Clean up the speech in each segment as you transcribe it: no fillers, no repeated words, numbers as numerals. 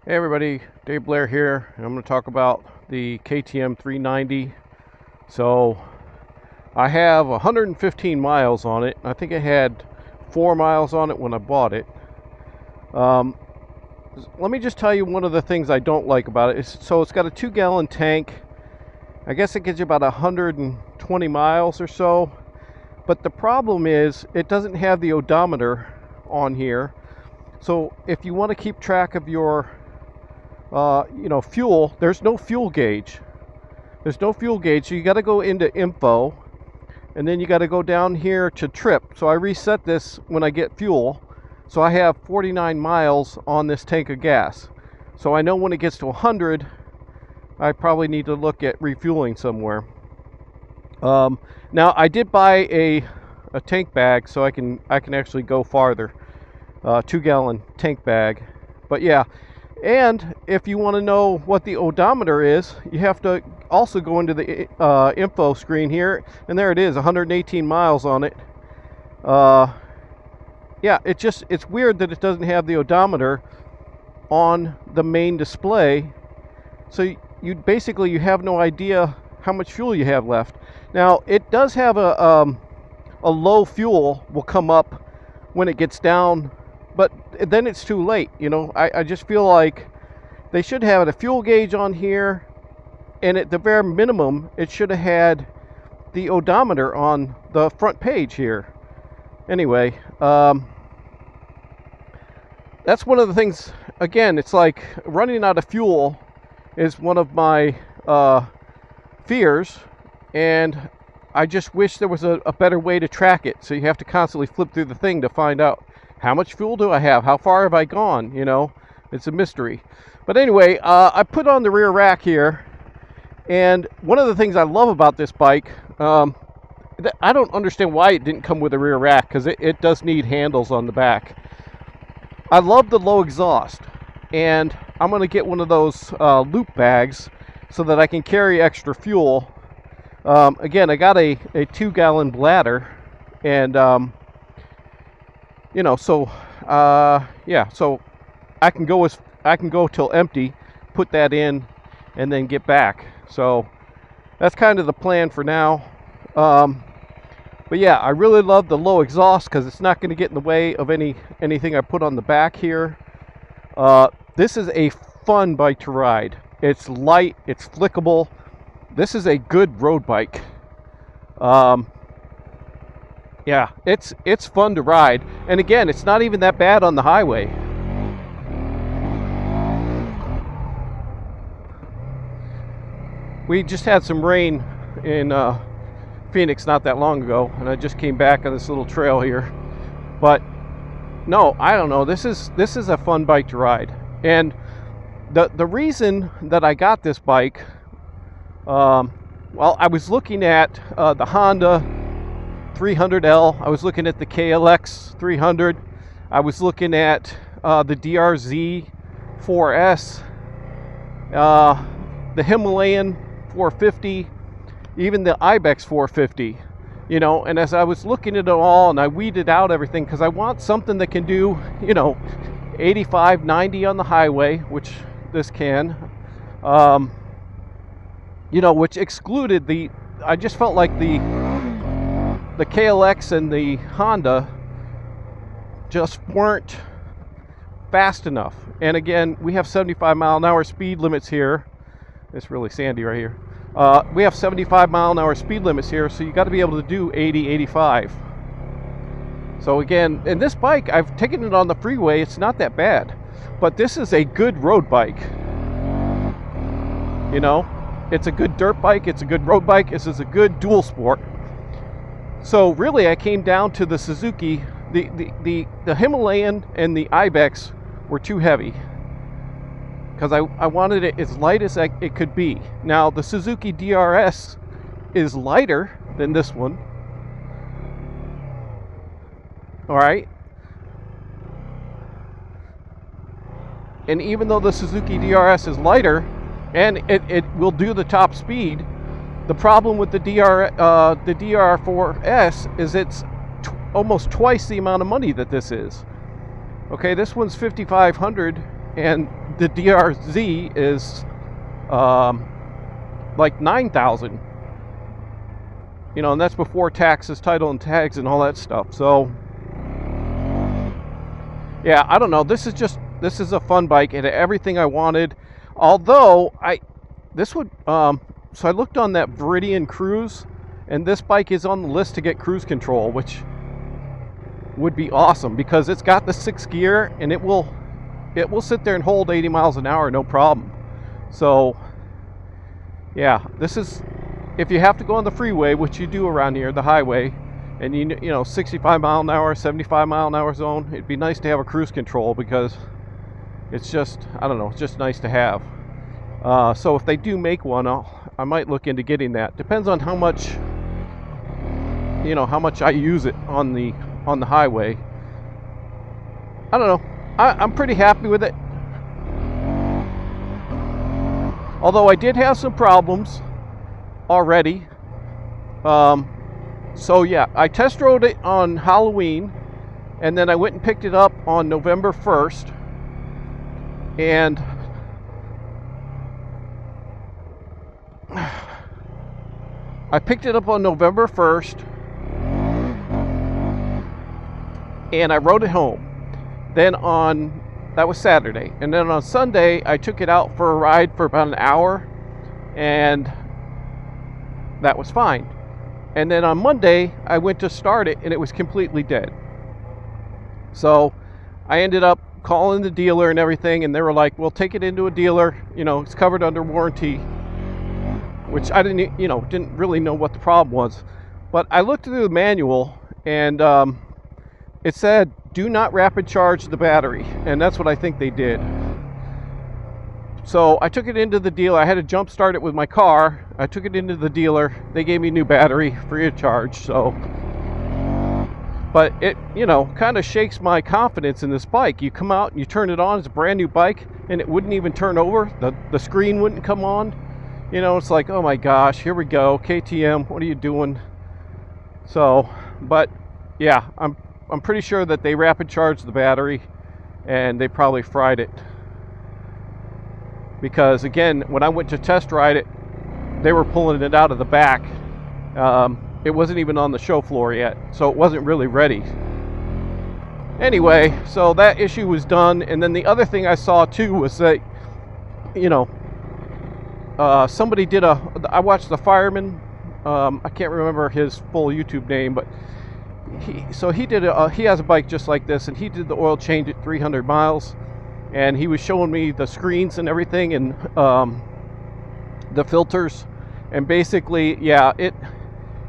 Hey everybody, Dave Blair here. I'm going to talk about the KTM 390. So I have 115 miles on it. I think I had 4 miles on it when I bought it. Let me just tell you one of the things I don't like about it. So it's got a 2-gallon tank. I guess it gives you about 120 miles or so. But the problem is it doesn't have the odometer on here. So if you want to keep track of your fuel, there's no fuel gauge. So you got to go into info, and then you got to go down here to trip. So I reset this when I get fuel. So I have 49 miles on this tank of gas. So I know when it gets to 100, I probably need to look at refueling somewhere. Now I did buy a tank bag, so I can actually go farther. 2-gallon tank bag. But yeah. And if you want to know what the odometer is, you have to also go into the info screen here, and there it is, 118 miles on it. Yeah, it's weird that it doesn't have the odometer on the main display. So you basically have no idea how much fuel you have left. Now it does have a low fuel will come up when it gets down, but then it's too late. I just feel like they should have a fuel gauge on here, and at the bare minimum, it should have had the odometer on the front page here. Anyway, that's one of the things. Again, it's like running out of fuel is one of my fears, and I just wish there was a better way to track it. So you have to constantly flip through the thing to find out how much fuel do I have? How far have I gone? It's a mystery. But anyway, I put on the rear rack here, and one of the things I love about this bike, I don't understand why it didn't come with a rear rack, because it does need handles on the back. I love the low exhaust, and I'm going to get one of those loop bags so that I can carry extra fuel. Again, I got a 2-gallon bladder, and so I can go till empty, put that in, and then get back. So that's kind of the plan for now. But yeah, I really love the low exhaust because it's not going to get in the way of anything I put on the back here. This is a fun bike to ride. It's light, it's flickable. This is a good road bike. Yeah, it's fun to ride. And again, it's not even that bad on the highway. We just had some rain in Phoenix not that long ago, and I just came back on this little trail here. But no, I don't know. This is a fun bike to ride. And the reason that I got this bike, well, I was looking at the Honda 300L. I was looking at the KLX 300. I was looking at the DRZ 4S, the Himalayan 450, even the Ibex 450. And as I was looking at it all, and I weeded out everything because I want something that can do 85, 90 on the highway, which this can, which excluded I just felt like the KLX and the Honda just weren't fast enough. And again, we have 75-mile-an-hour speed limits here. It's really sandy right here. We have 75-mile-an-hour speed limits here, so you got to be able to do 80, 85. So again, in this bike, I've taken it on the freeway. It's not that bad, but this is a good road bike. It's a good dirt bike. It's a good road bike. This is a good dual sport. So really, I came down to the Suzuki. The Himalayan and the Ibex were too heavy because I wanted it as light as it could be. Now the Suzuki DRS is lighter than this one. All right. And even though the Suzuki DRS is lighter, and it will do the top speed, the problem with the DR4S is it's almost twice the amount of money that this is. Okay, this one's $5,500 and the DRZ is like 9,000. You know, and that's before taxes, title, and tags, and all that stuff. So, yeah, I don't know. This is a fun bike. It had everything I wanted. Although so I looked on that Viridian Cruise, and this bike is on the list to get cruise control, which would be awesome because it's got the 6th gear, and it will sit there and hold 80 miles an hour, no problem. So, yeah, this is, if you have to go on the freeway, which you do around here, the highway, and you know 65 mile an hour, 75 mile an hour zone, it'd be nice to have a cruise control because it's just, I don't know, it's just nice to have. So if they do make one, I might look into getting that. Depends on how much, you know, how much I use it on the highway. I don't know. I'm pretty happy with it. Although I did have some problems already. So yeah, I test rode it on Halloween, and then I went and picked it up on November 1st, and I picked it up on November 1st, and I rode it home. Then that was Saturday, and then on Sunday I took it out for a ride for about an hour, and that was fine. And then on Monday I went to start it, and it was completely dead. So I ended up calling the dealer and everything, and they were like, "We'll take it into a dealer. You know, it's covered under warranty." Which I didn't really know what the problem was. But I looked through the manual, and it said, "Do not rapid charge the battery," and that's what I think they did. So I took it into the dealer. I had to jump start it with my car. I took it into the dealer. They gave me a new battery, free of charge. So, but it, kind of shakes my confidence in this bike. You come out and you turn it on. It's a brand new bike, and it wouldn't even turn over. The screen wouldn't come on. It's like, oh my gosh, here we go, KTM. What are you doing? So, but yeah, I'm pretty sure that they rapid charged the battery, and they probably fried it. Because again, when I went to test ride it, they were pulling it out of the back. It wasn't even on the show floor yet, so it wasn't really ready. Anyway, so that issue was done. And then the other thing I saw too was that, somebody did I watched the fireman, I can't remember his full YouTube name, but he has a bike just like this, and he did the oil change at 300 miles. And he was showing me the screens and everything, and the filters, and basically, yeah, it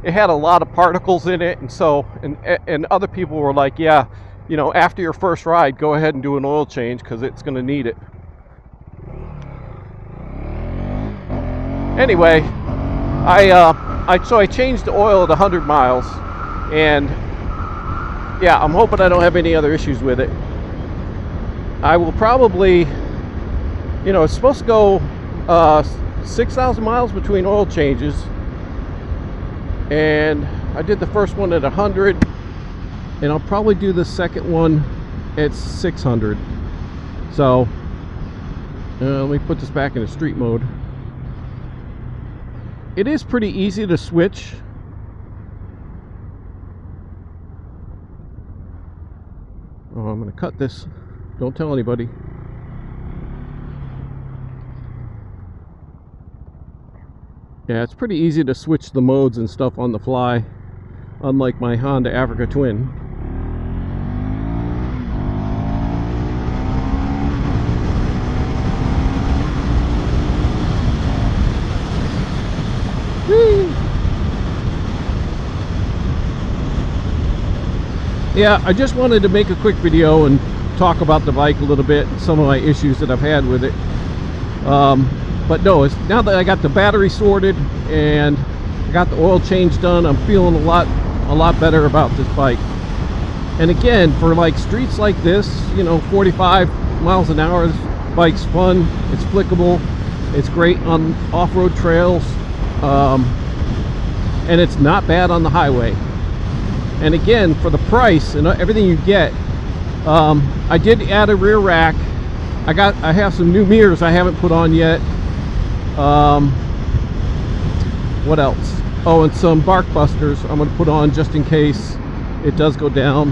had a lot of particles in it, and so and other people were like, yeah, after your first ride, go ahead and do an oil change because it's going to need it. Anyway, I changed the oil at 100 miles, and yeah, I'm hoping I don't have any other issues with it. I will probably, it's supposed to go 6,000 miles between oil changes, and I did the first one at 100, and I'll probably do the second one at 600. So let me put this back into street mode. It is pretty easy to switch. Oh, I'm going to cut this. Don't tell anybody. Yeah, it's pretty easy to switch the modes and stuff on the fly, unlike my Honda Africa Twin. Whee! Yeah, I just wanted to make a quick video and talk about the bike a little bit, some of my issues that I've had with it. But no, it's now that I got the battery sorted and I got the oil change done, I'm feeling a lot better about this bike. And again, for like streets like this, 45 miles an hour, this bike's fun, it's flickable, it's great on off-road trails, and it's not bad on the highway. And again, for the price and everything you get, I did add a rear rack, I have some new mirrors I haven't put on yet. What else? Oh, and some bark busters I'm going to put on just in case it does go down.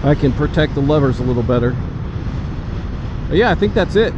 I can protect the levers a little better. But yeah, I think that's it.